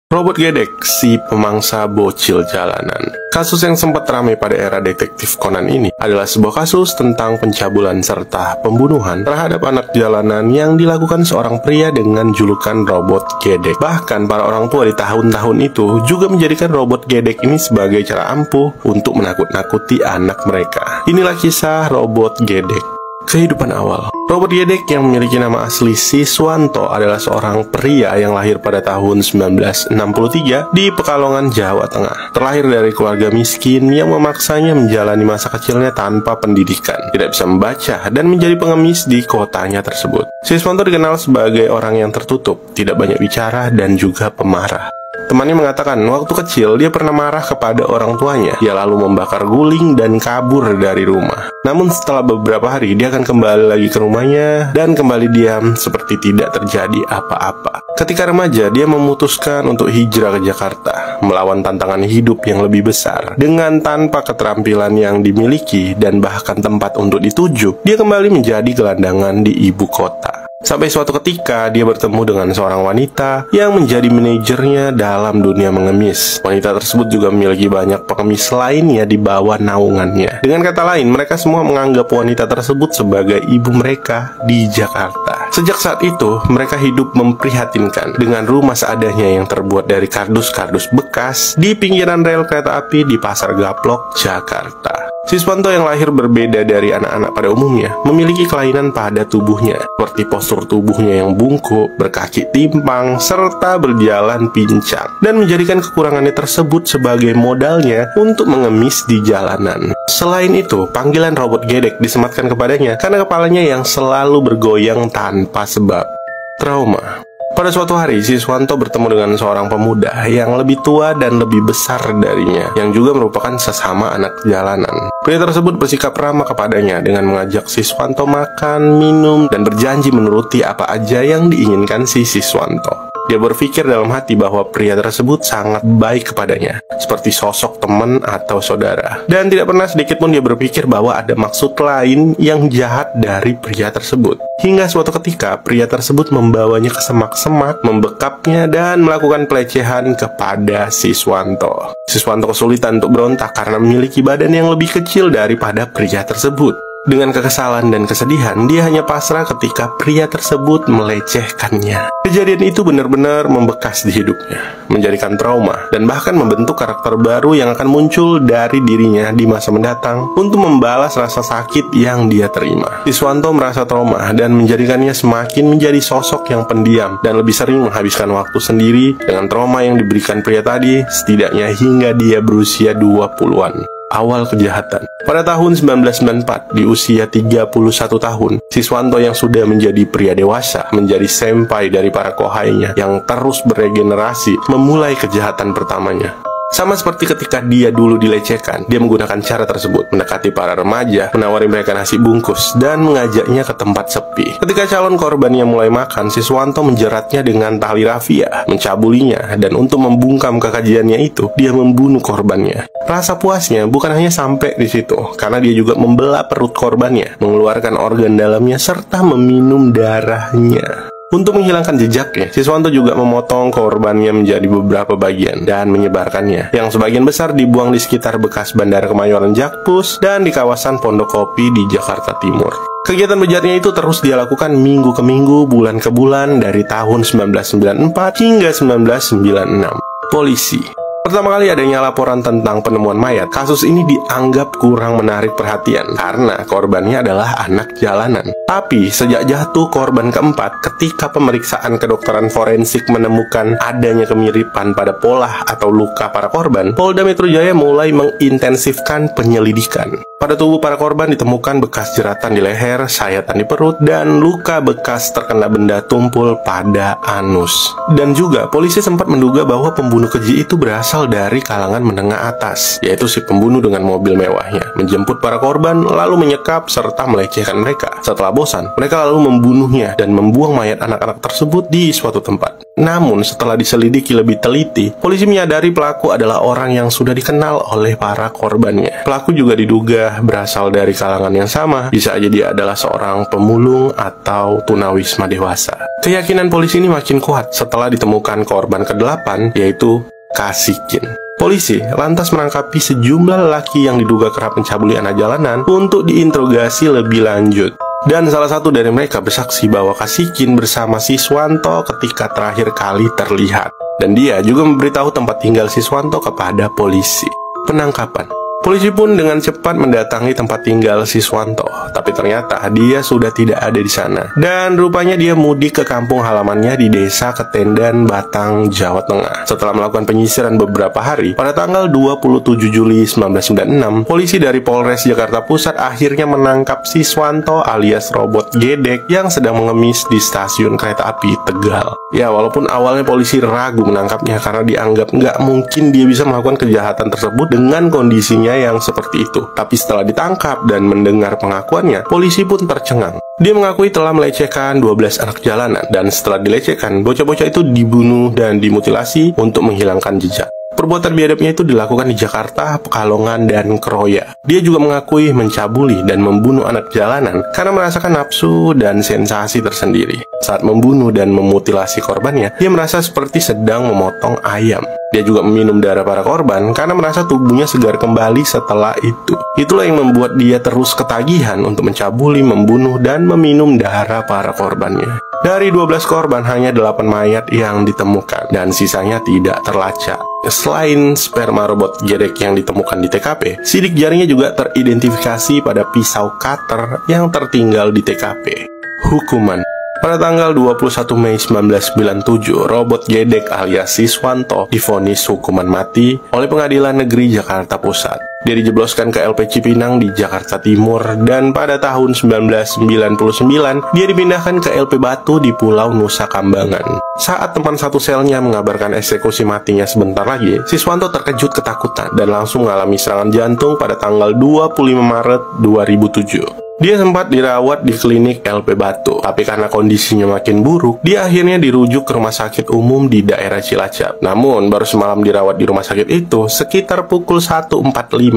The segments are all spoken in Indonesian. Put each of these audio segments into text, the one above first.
Robot Gedek, si pemangsa bocil jalanan. Kasus yang sempat ramai pada era detektif Conan ini adalah sebuah kasus tentang pencabulan serta pembunuhan terhadap anak jalanan yang dilakukan seorang pria dengan julukan Robot Gedek. Bahkan para orang tua di tahun-tahun itu juga menjadikan Robot Gedek ini sebagai cara ampuh untuk menakut-nakuti anak mereka. Inilah kisah Robot Gedek. Kehidupan awal. Robot Gedek yang memiliki nama asli Siswanto adalah seorang pria yang lahir pada tahun 1963 di Pekalongan, Jawa Tengah. Terlahir dari keluarga miskin yang memaksanya menjalani masa kecilnya tanpa pendidikan, tidak bisa membaca, dan menjadi pengemis di kotanya tersebut. Siswanto dikenal sebagai orang yang tertutup, tidak banyak bicara, dan juga pemarah. Temannya mengatakan waktu kecil dia pernah marah kepada orang tuanya. Dia lalu membakar guling dan kabur dari rumah. Namun setelah beberapa hari dia akan kembali lagi ke rumahnya dan kembali diam seperti tidak terjadi apa-apa. Ketika remaja dia memutuskan untuk hijrah ke Jakarta, melawan tantangan hidup yang lebih besar. Dengan tanpa keterampilan yang dimiliki dan bahkan tempat untuk dituju, dia kembali menjadi gelandangan di ibu kota. Sampai suatu ketika dia bertemu dengan seorang wanita yang menjadi manajernya dalam dunia mengemis. Wanita tersebut juga memiliki banyak pengemis lainnya di bawah naungannya. Dengan kata lain, mereka semua menganggap wanita tersebut sebagai ibu mereka di Jakarta. Sejak saat itu, mereka hidup memprihatinkan dengan rumah seadanya yang terbuat dari kardus-kardus bekas di pinggiran rel kereta api di Pasar Gaplok, Jakarta. Siswanto yang lahir berbeda dari anak-anak pada umumnya, memiliki kelainan pada tubuhnya, seperti postur tubuhnya yang bungkuk, berkaki timpang, serta berjalan pincang, dan menjadikan kekurangannya tersebut sebagai modalnya untuk mengemis di jalanan. Selain itu, panggilan Robot Gedek disematkan kepadanya karena kepalanya yang selalu bergoyang tanpa sebab. Trauma. Pada suatu hari, Siswanto bertemu dengan seorang pemuda yang lebih tua dan lebih besar darinya, yang juga merupakan sesama anak jalanan. Pria tersebut bersikap ramah kepadanya dengan mengajak Siswanto makan, minum, dan berjanji menuruti apa aja yang diinginkan si Siswanto. Dia berpikir dalam hati bahwa pria tersebut sangat baik kepadanya, seperti sosok teman atau saudara. Dan tidak pernah sedikit pun dia berpikir bahwa ada maksud lain yang jahat dari pria tersebut. Hingga suatu ketika, pria tersebut membawanya ke semak-semak, membekapnya, dan melakukan pelecehan kepada Siswanto. Siswanto kesulitan untuk berontak karena memiliki badan yang lebih kecil daripada pria tersebut. Dengan kekesalan dan kesedihan, dia hanya pasrah ketika pria tersebut melecehkannya. Kejadian itu benar-benar membekas di hidupnya, menjadikan trauma, dan bahkan membentuk karakter baru yang akan muncul dari dirinya di masa mendatang untuk membalas rasa sakit yang dia terima. Siswanto merasa trauma dan menjadikannya semakin menjadi sosok yang pendiam dan lebih sering menghabiskan waktu sendiri dengan trauma yang diberikan pria tadi, setidaknya hingga dia berusia 20-an. Awal kejahatan. Pada tahun 1994, di usia 31 tahun, Siswanto yang sudah menjadi pria dewasa, menjadi senpai dari para kohainya yang terus beregenerasi, memulai kejahatan pertamanya. Sama seperti ketika dia dulu dilecehkan, dia menggunakan cara tersebut, mendekati para remaja, menawari mereka nasi bungkus, dan mengajaknya ke tempat sepi. Ketika calon korbannya mulai makan, Siswanto menjeratnya dengan tali rafia, mencabulinya, dan untuk membungkam kekejiannya itu, dia membunuh korbannya. Rasa puasnya bukan hanya sampai di situ, karena dia juga membelah perut korbannya, mengeluarkan organ dalamnya, serta meminum darahnya. Untuk menghilangkan jejaknya, Siswanto juga memotong korbannya menjadi beberapa bagian dan menyebarkannya, yang sebagian besar dibuang di sekitar bekas Bandara Kemayoran Jakpus dan di kawasan Pondok Kopi di Jakarta Timur. Kegiatan bejatnya itu terus dia lakukan minggu ke minggu, bulan ke bulan, dari tahun 1994 hingga 1996. Polisi. Pertama kali adanya laporan tentang penemuan mayat, kasus ini dianggap kurang menarik perhatian karena korbannya adalah anak jalanan. Tapi sejak jatuh korban keempat, ketika pemeriksaan kedokteran forensik menemukan adanya kemiripan pada pola atau luka para korban, Polda Metro Jaya mulai mengintensifkan penyelidikan. Pada tubuh para korban ditemukan bekas jeratan di leher, sayatan di perut, dan luka bekas terkena benda tumpul pada anus. Dan juga polisi sempat menduga bahwa pembunuh keji itu berasal dari kalangan menengah atas, yaitu si pembunuh dengan mobil mewahnya, menjemput para korban, lalu menyekap serta melecehkan mereka. Setelah bosan, mereka lalu membunuhnya dan membuang mayat anak-anak tersebut di suatu tempat. Namun setelah diselidiki lebih teliti, polisi menyadari pelaku adalah orang yang sudah dikenal oleh para korbannya. Pelaku juga diduga berasal dari kalangan yang sama, bisa aja dia adalah seorang pemulung atau tunawisma dewasa. Keyakinan polisi ini makin kuat setelah ditemukan korban ke-8, yaitu Kasikin. Polisi lantas menangkapi sejumlah lelaki yang diduga kerap mencabuli anak jalanan untuk diinterogasi lebih lanjut. Dan salah satu dari mereka bersaksi bahwa Kasikin bersama Siswanto ketika terakhir kali terlihat. Dan dia juga memberitahu tempat tinggal Siswanto kepada polisi. Penangkapan. Polisi pun dengan cepat mendatangi tempat tinggal Siswanto, tapi ternyata dia sudah tidak ada di sana. Dan rupanya dia mudik ke kampung halamannya di desa Ketendan, Batang, Jawa Tengah. Setelah melakukan penyisiran beberapa hari, pada tanggal 27 Juli 1996, polisi dari Polres Jakarta Pusat akhirnya menangkap Siswanto alias Robot Gedek yang sedang mengemis di stasiun kereta api Tegal. Ya, walaupun awalnya polisi ragu menangkapnya karena dianggap nggak mungkin dia bisa melakukan kejahatan tersebut dengan kondisinya yang seperti itu. Tapi setelah ditangkap dan mendengar pengakuannya, polisi pun tercengang. Dia mengakui telah melecehkan 12 anak jalanan, dan setelah dilecehkan, bocah-bocah itu dibunuh dan dimutilasi untuk menghilangkan jejak. Perbuatan biadabnya itu dilakukan di Jakarta, Pekalongan, dan Kroya. Dia juga mengakui mencabuli dan membunuh anak jalanan karena merasakan nafsu dan sensasi tersendiri. Saat membunuh dan memutilasi korbannya, dia merasa seperti sedang memotong ayam. Dia juga meminum darah para korban karena merasa tubuhnya segar kembali setelah itu. Itulah yang membuat dia terus ketagihan untuk mencabuli, membunuh, dan meminum darah para korbannya. Dari 12 korban, hanya 8 mayat yang ditemukan, dan sisanya tidak terlacak. Selain sperma Robot Gedek yang ditemukan di TKP, sidik jarinya juga teridentifikasi pada pisau cutter yang tertinggal di TKP. Hukuman. Pada tanggal 21 Mei 1997, Robot Gedek alias Siswanto divonis hukuman mati oleh Pengadilan Negeri Jakarta Pusat. Dia dijebloskan ke LP Cipinang di Jakarta Timur, dan pada tahun 1999, dia dipindahkan ke LP Batu di Pulau Nusa Kambangan. Saat teman satu selnya mengabarkan eksekusi matinya sebentar lagi, Siswanto terkejut ketakutan dan langsung mengalami serangan jantung pada tanggal 25 Maret 2007. Dia sempat dirawat di klinik LP Batu, tapi karena kondisinya makin buruk, dia akhirnya dirujuk ke rumah sakit umum di daerah Cilacap. Namun, baru semalam dirawat di rumah sakit itu, sekitar pukul 1.45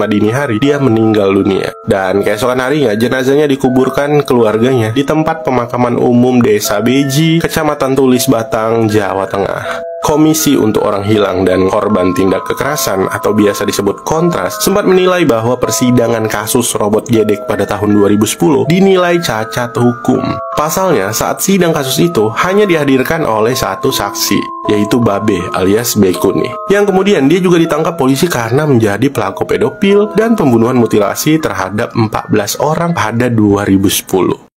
dini hari, dia meninggal dunia. Dan keesokan harinya, jenazahnya dikuburkan keluarganya di tempat pemakaman umum Desa Beji, Kecamatan Tulis, Batang, Jawa Tengah. Komisi untuk Orang Hilang dan Korban Tindak Kekerasan atau biasa disebut Kontras sempat menilai bahwa persidangan kasus Robot Gedek pada tahun 2010 dinilai cacat hukum. Pasalnya, saat sidang kasus itu hanya dihadirkan oleh satu saksi, yaitu Babe alias Bekuni, yang kemudian dia juga ditangkap polisi karena menjadi pelaku pedofil dan pembunuhan mutilasi terhadap 14 orang pada 2010.